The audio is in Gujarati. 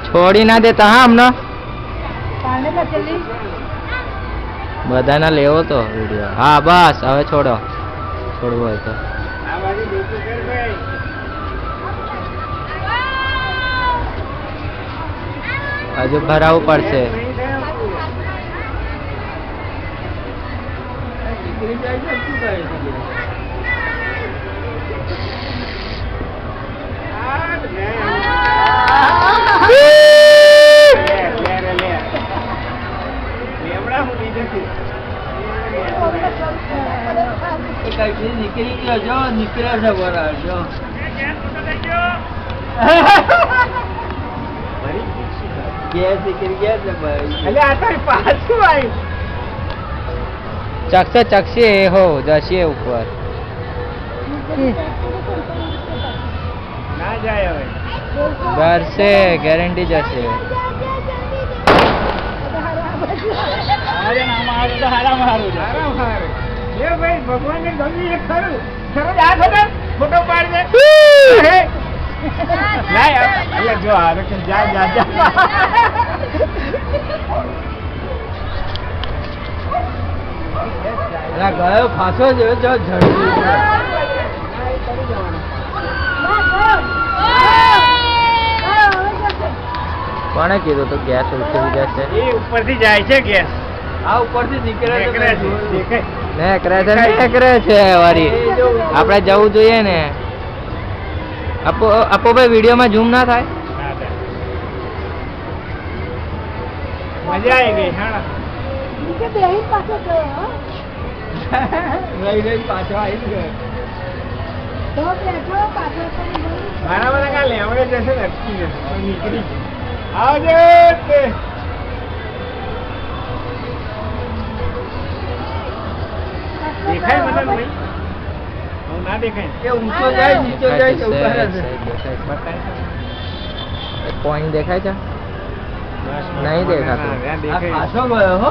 છોડી ના દેતા હા હમણાં બધાના લેવો તો વિડીયો. હા બસ હવે છોડો, છોડવું હોય તો. હજુ ભરાવું પડશે. નીકળી ગયો જો, નીકળ્યા છે બરાબર જો. ગેસ નીકળી ગયા છે ભાઈ. એટલે આ તો પાછું આવી ચકશે ચકશે હો જશે ઉપર. ના જાય હવે. ડરશે ગેરંટી જશે. અરે ના મારું તો હારામ હારું છે. હારામ હારું. એ ભાઈ ભગવાનને ગમ્યું એ ખરું. ખરું આ ખબર ફોટો પાડી દે. ના એટલે જો આ કે જા જા જા. અલા ગયો ફાસો જો જો ઝડપી. કોણે કીધું તો ગેસ ઉઠી જશે? એ ઉપરથી જાય છે ગેસ. આ ઉપરથી નીકળે છે. નેકરે છે વારી. આપણે જવું જોઈએ ને. આપો ભાઈ વિડીયોમાં ઝૂમ ના થાય. મજા આવી ગઈ હા. પાછો આવી ગયો. મારા મને કાલે લેવડે જશે ને અટકી જશે નીકળી આવજે તે. દેખાય મને ભાઈ? હું ના દેખાય. એ ઊંચો જાય નીચો જાય છે ઉપર છે. પોઈન્ટ દેખાય છે? નહીં દેખાતું. પાછો ગયો હો.